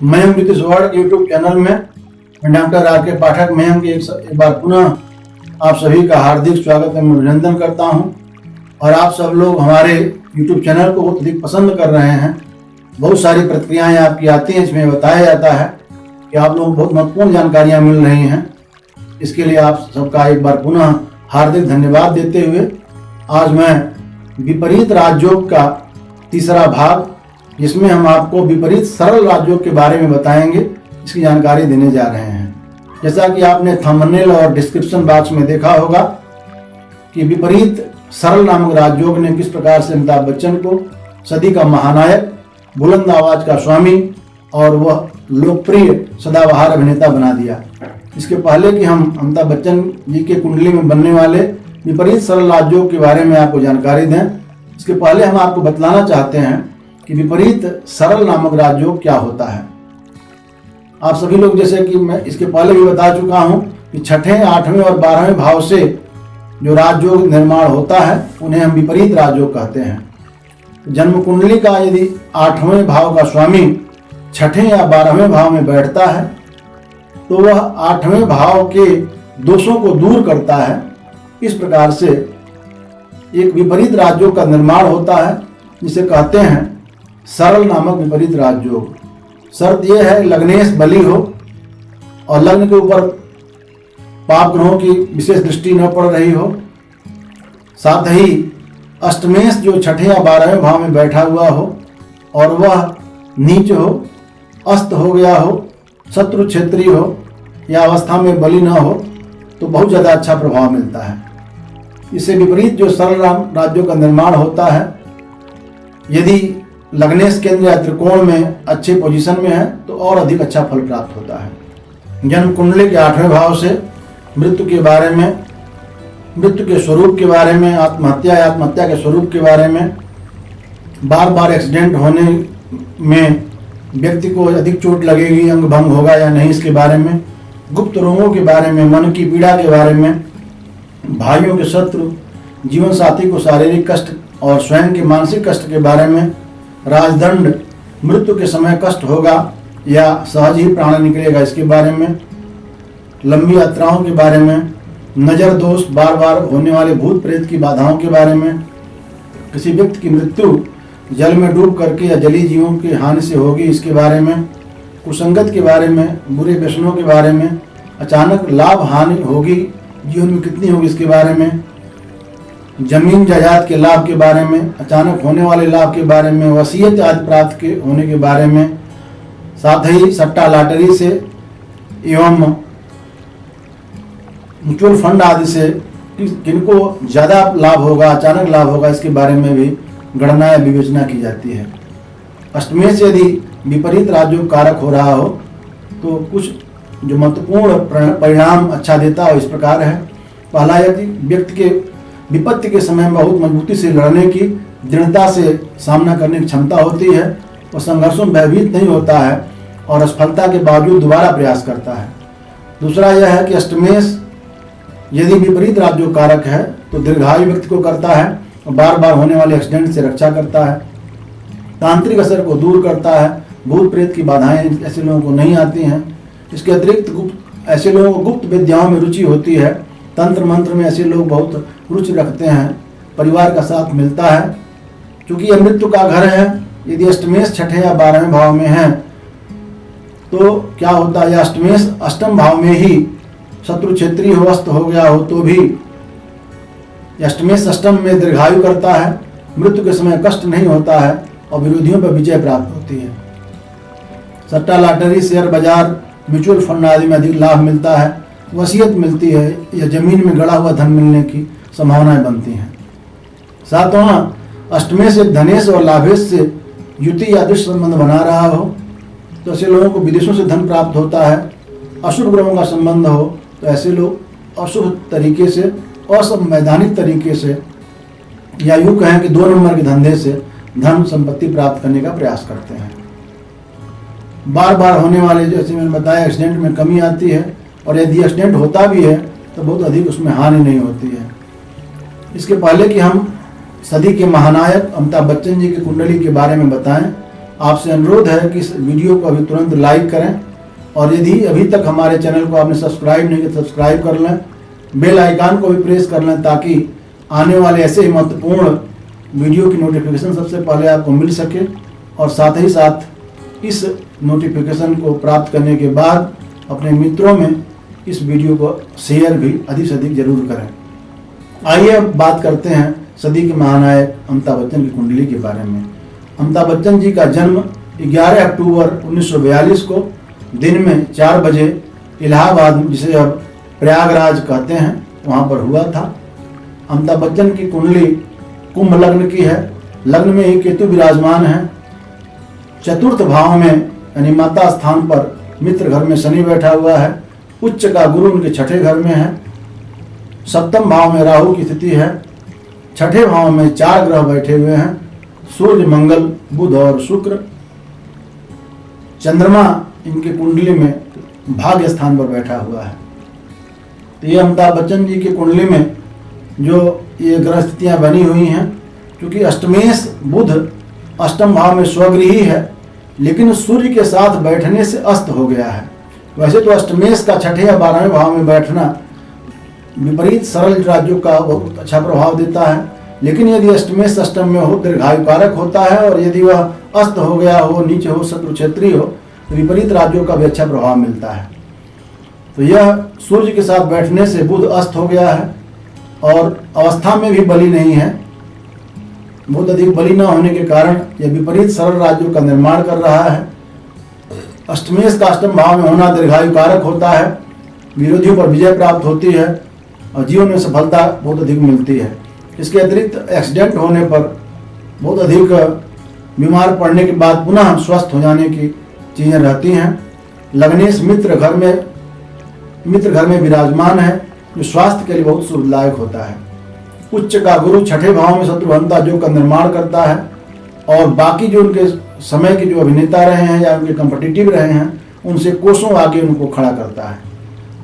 मयंक ज्योतिष world YouTube channel में doctor R K. पाठक मयंक एक बार पुनः आप सभी का हार्दिक स्वागत एवं अभिनंदन करता हूं। और आप सब लोग हमारे यूट्यूब चैनल को बहुत अधिक पसंद कर रहे हैं। बहुत सारी प्रतिक्रियाएं आपकी आती हैं, इसमें बताया जाता है कि आप लोगों को बहुत महत्वपूर्ण जानकारियां मिल रही हैं। इसके लिए आप सबका एक बार पुनः हार्दिक धन्यवाद देते हुए आज मैं विपरीत राजयोग का तीसरा भाग, जिसमें हम आपको विपरीत सरल राजयोग के बारे में बताएंगे, इसकी जानकारी देने जा रहे हैं। जैसा कि आपने थंबनेल और डिस्क्रिप्शन बॉक्स में देखा होगा कि विपरीत सरल नामक राजयोग ने किस प्रकार से अमिताभ बच्चन को सदी का महानायक, बुलंद आवाज का स्वामी और वह लोकप्रिय सदाबहार अभिनेता बना दिया। इसके पहले कि हम अमिताभ बच्चन जी के कुंडली में बनने वाले विपरीत सरल राजयोग के बारे में आपको जानकारी दें, इसके पहले हम आपको बतलाना चाहते हैं कि विपरीत सरल नामक राजयोग क्या होता है। आप सभी लोग, जैसे कि मैं इसके पहले भी बता चुका हूं कि छठे, आठवें और 12वें भाव से जो राजयोग निर्माण होता है उन्हें हम विपरीत राजयोग कहते हैं। जन्म कुंडली का यदि 8वें भाव का स्वामी छठे या 12वें भाव में बैठता है तो वह 8वें भाव के दोषों को दूर करता है। इस प्रकार से एक विपरीत राजयोग का निर्माण होता है, जिसे कहते हैं सरल नामक विपरीत राजयोग। शर्त यह है लग्नेश बली हो और लग्न के ऊपर पाप ग्रहों की विशेष दृष्टि न पड़ रही हो। साथ ही अष्टमेश जो छठे या 12वें भाव में बैठा हुआ हो और वह नीच हो, अस्त हो गया हो, शत्रु क्षेत्रीय हो या अवस्था में बली न हो तो बहुत ज़्यादा अच्छा प्रभाव मिलता है। इससे विपरीत जो सरल राजयोग का निर्माण होता है, यदि लग्नेश केंद्र या त्रिकोण में अच्छे पोजीशन में है तो और अधिक अच्छा फल प्राप्त होता है। जन्म कुंडली के 8वें भाव से मृत्यु के बारे में, मृत्यु के स्वरूप के बारे में, आत्महत्या या आत्महत्या के स्वरूप के बारे में, बार बार एक्सीडेंट होने में व्यक्ति को अधिक चोट लगेगी, अंग भंग होगा या नहीं, इसके बारे में, गुप्त रोगों के बारे में, मन की पीड़ा के बारे में, भाइयों के शत्रु, जीवन साथी को शारीरिक कष्ट और स्वयं के मानसिक कष्ट के बारे में, राजदंड, मृत्यु के समय कष्ट होगा या सहज ही प्राण निकलेगा, इसके बारे में, लंबी यात्राओं के बारे में, नज़र दोष, बार बार होने वाले भूत प्रेत की बाधाओं के बारे में, किसी व्यक्ति की मृत्यु जल में डूब करके या जलीय जीवों की हानि से होगी, इसके बारे में, कुसंगत के बारे में, बुरे व्यसनों के बारे में, अचानक लाभ हानि होगी, जीवन में कितनी होगी, इसके बारे में, जमीन जायदाद के लाभ के बारे में, अचानक होने वाले लाभ के बारे में, वसीयत आदि प्राप्त के होने के बारे में, साथ ही सट्टा लॉटरी से एवं म्यूचुअल फंड आदि से किनको ज़्यादा लाभ होगा, अचानक लाभ होगा, इसके बारे में भी गणना या विवेचना की जाती है। अष्टमेश यदि विपरीत राजयोग कारक हो रहा हो तो कुछ जो महत्वपूर्ण परिणाम अच्छा देता हो इस प्रकार है। पहला, यदि व्यक्ति के विपत्ति के समय में बहुत मजबूती से लड़ने की, दृढ़ता से सामना करने की क्षमता होती है और संघर्षों में भयभीत नहीं होता है और असफलता के बावजूद दोबारा प्रयास करता है। दूसरा यह है कि अष्टमेश यदि विपरीत राजयोग कारक है तो दीर्घायु व्यक्ति को करता है और बार बार होने वाले एक्सीडेंट से रक्षा करता है, तांत्रिक असर को दूर करता है, भूत प्रेत की बाधाएं ऐसे लोगों को नहीं आती हैं। इसके अतिरिक्त ऐसे लोगों को गुप्त विद्याओं में रुचि होती है, तंत्र मंत्र में ऐसे लोग बहुत रुचि रखते हैं, परिवार का साथ मिलता है। क्योंकि यह मृत्यु का घर है, यदि अष्टमेश छठे या 12वें भाव में है तो क्या होता है, अष्टमेश अष्टम भाव में ही शत्रु क्षेत्रीय हो, अस्त हो गया हो तो भी अष्टमेश अष्टम में दीर्घायु करता है, मृत्यु के समय कष्ट नहीं होता है और विरोधियों पर विजय प्राप्त होती है। सट्टा लॉटरी, शेयर बाजार, म्यूचुअल फंड आदि में अधिक लाभ मिलता है, वसीयत मिलती है या जमीन में गड़ा हुआ धन मिलने की संभावनाएं बनती हैं। सातवां, अष्टमेश एक धनेश और लाभेश से युति या दुष्ट संबंध बना रहा हो तो ऐसे लोगों को विदेशों से धन प्राप्त होता है। अशुभ ग्रहों का संबंध हो तो ऐसे लोग अशुभ तरीके से, असंवैधानिक तरीके से या यूँ कहें कि 2 नंबर के धंधे से धन संपत्ति प्राप्त करने का प्रयास करते हैं। बार बार होने वाले, जैसे मैंने बताया, एक्सीडेंट में कमी आती है और यदि एक्सीडेंट होता भी है तो बहुत अधिक उसमें हानि नहीं होती है। इसके पहले कि हम सदी के महानायक अमिताभ बच्चन जी की कुंडली के बारे में बताएं, आपसे अनुरोध है कि इस वीडियो को अभी तुरंत लाइक करें और यदि अभी तक हमारे चैनल को आपने सब्सक्राइब नहीं किया सब्सक्राइब कर लें, बेल आइकन को भी प्रेस कर लें ताकि आने वाले ऐसे ही महत्वपूर्ण वीडियो की नोटिफिकेशन सबसे पहले आपको मिल सके। और साथ ही साथ इस नोटिफिकेशन को प्राप्त करने के बाद अपने मित्रों में इस वीडियो को शेयर भी अधिक से अधिक जरूर करें। आइए अब बात करते हैं सदी के महानायक अमिताभ बच्चन की कुंडली के बारे में। अमिताभ बच्चन जी का जन्म 11 अक्टूबर 1942 को दिन में 4 बजे इलाहाबाद, जिसे अब प्रयागराज कहते हैं, वहाँ पर हुआ था। अमिताभ बच्चन की कुंडली कुंभ लग्न की है। लग्न में ही केतु विराजमान है। चतुर्थ भाव में यानी माता स्थान पर मित्र घर में शनि बैठा हुआ है। उच्च का गुरु उनके छठे घर में है। सप्तम भाव में राहु की स्थिति है। छठे भाव में 4 ग्रह बैठे हुए हैं, सूर्य, मंगल, बुध और शुक्र। चंद्रमा इनकी कुंडली में भाग्य स्थान पर बैठा हुआ है। तो ये अमिताभ बच्चन जी की कुंडली में जो ये ग्रह स्थितियाँ बनी हुई हैं, क्योंकि अष्टमेश बुध अष्टम भाव में स्वगृही है, लेकिन सूर्य के साथ बैठने से अस्त हो गया है। वैसे तो अष्टमेश का छठे या 12वें भाव में बैठना विपरीत सरल राज्यों का बहुत अच्छा प्रभाव देता है, लेकिन यदि अष्टमेश अष्टम में हो दीर्घायु कारक होता है, और यदि वह अस्त हो गया हो, नीचे हो, शत्रु क्षेत्रीय हो, तो विपरीत राज्यों का भी अच्छा प्रभाव मिलता है। तो यह सूर्य के साथ बैठने से बुध अस्त हो गया है और अवस्था में भी बली नहीं है। बहुत अधिक बली न होने के कारण यह विपरीत सरल राज्यों का निर्माण कर रहा है। अष्टमेश का अष्टम भाव में होना दीर्घायु कारक होता है, विरोधियों पर विजय प्राप्त होती है और जीवन में सफलता बहुत अधिक मिलती है। इसके अतिरिक्त एक्सीडेंट होने पर, बहुत अधिक बीमार पड़ने के बाद पुनः स्वस्थ हो जाने की चीज़ें रहती हैं। लग्नेश मित्र घर में विराजमान है, जो स्वास्थ्य के लिए बहुत शुभदायक होता है। उच्च का गुरु छठे भाव में शत्रुघ्नता योग का निर्माण करता है और बाकी जो उनके समय के जो अभिनेता रहे हैं या उनके कॉम्पिटिटिव रहे हैं, उनसे कोसों आगे उनको खड़ा करता है।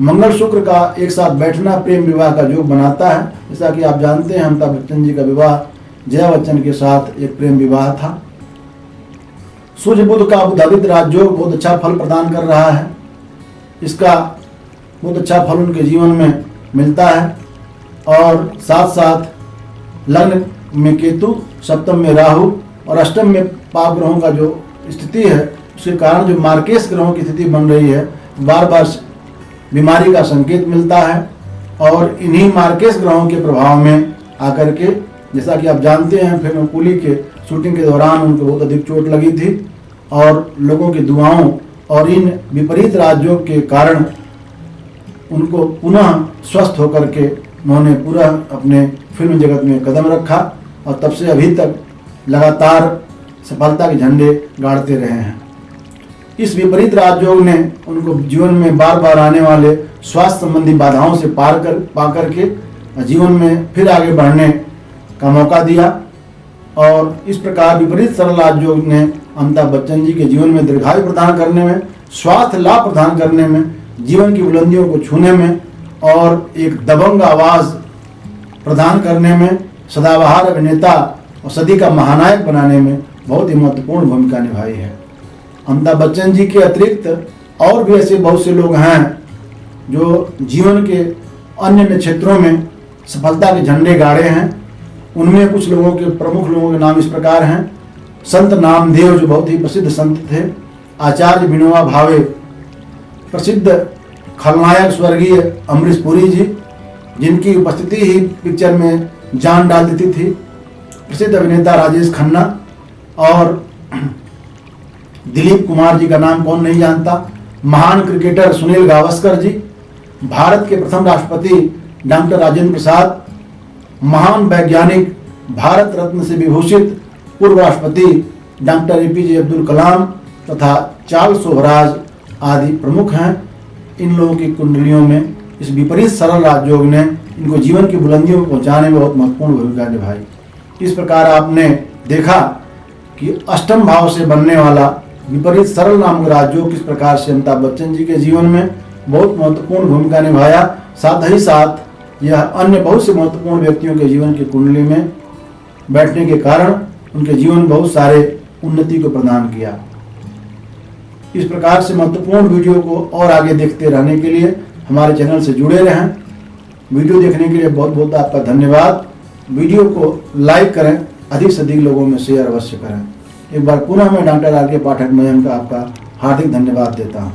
मंगल शुक्र का एक साथ बैठना प्रेम विवाह का योग बनाता है। जैसा कि आप जानते हैं, अमिताभ बच्चन जी का विवाह जया बच्चन के साथ एक प्रेम विवाह था। सूर्य बुध का अबुधाबित राजयोग बहुत अच्छा फल प्रदान कर रहा है। इसका बहुत अच्छा फल उनके जीवन में मिलता है। और साथ साथ लग्न में केतु, सप्तम में राहु और अष्टम में पाप ग्रहों का जो स्थिति है, उसके कारण जो मार्केश ग्रहों की स्थिति बन रही है, बार बार बीमारी का संकेत मिलता है। और इन्हीं मार्केश ग्रहों के प्रभाव में आकर के, जैसा कि आप जानते हैं, फिल्म कूली के शूटिंग के दौरान उनको बहुत अधिक चोट लगी थी और लोगों की दुआओं और इन विपरीत राज्यों के कारण उनको पुनः स्वस्थ होकर के उन्होंने पूरा अपने फिल्म जगत में कदम रखा और तब से अभी तक लगातार सफलता के झंडे गाड़ते रहे हैं। इस विपरीत राजयोग ने उनको जीवन में बार बार आने वाले स्वास्थ्य संबंधी बाधाओं से पा करके जीवन में फिर आगे बढ़ने का मौका दिया। और इस प्रकार विपरीत सरल राजयोग ने अमिताभ बच्चन जी के जीवन में दीर्घायु प्रदान करने में, स्वास्थ्य लाभ प्रदान करने में, जीवन की बुलंदियों को छूने में और एक दबंग आवाज प्रदान करने में, सदाबहार अभिनेता और सदी का महानायक बनाने में बहुत ही महत्वपूर्ण भूमिका निभाई है। अमिताभ बच्चन जी के अतिरिक्त और भी ऐसे बहुत से लोग हैं जो जीवन के अन्य क्षेत्रों में सफलता के झंडे गाड़े हैं। उनमें कुछ लोगों के, प्रमुख लोगों के नाम इस प्रकार हैं। संत नामदेव, जो बहुत ही प्रसिद्ध संत थे। आचार्य विनोबा भावे, प्रसिद्ध खलनायक स्वर्गीय अमरीश पुरी जी, जिनकी उपस्थिति ही पिक्चर में जान डाल देती थी। प्रसिद्ध अभिनेता राजेश खन्ना और दिलीप कुमार जी का नाम कौन नहीं जानता। महान क्रिकेटर सुनील गावस्कर जी, भारत के प्रथम राष्ट्रपति डॉक्टर राजेंद्र प्रसाद, महान वैज्ञानिक भारत रत्न से विभूषित पूर्व राष्ट्रपति डॉक्टर एपीजे अब्दुल कलाम तथा चार्ल्स शोभराज आदि प्रमुख हैं। इन लोगों की कुंडलियों में इस विपरीत सरल राजयोग ने इनको जीवन की बुलंदियों को पहुंचाने में बहुत महत्वपूर्ण भूमिका निभाई। इस प्रकार आपने देखा कि अष्टम भाव से बनने वाला विपरीत सरल नामक राजयोग किस प्रकार से अमिताभ बच्चन जी के जीवन में बहुत महत्वपूर्ण भूमिका निभाया। साथ ही साथ यह अन्य बहुत से महत्वपूर्ण व्यक्तियों के जीवन की कुंडली में बैठने के कारण उनके जीवन में बहुत सारे उन्नति को प्रदान किया। इस प्रकार से महत्वपूर्ण वीडियो को और आगे देखते रहने के लिए हमारे चैनल से जुड़े रहें। वीडियो देखने के लिए बहुत बहुत आपका धन्यवाद। वीडियो को लाइक करें, अधिक से अधिक लोगों में शेयर अवश्य करें। एक बार पुनः मैं डॉक्टर आर के पाठक महम का आपका हार्दिक धन्यवाद देता हूँ।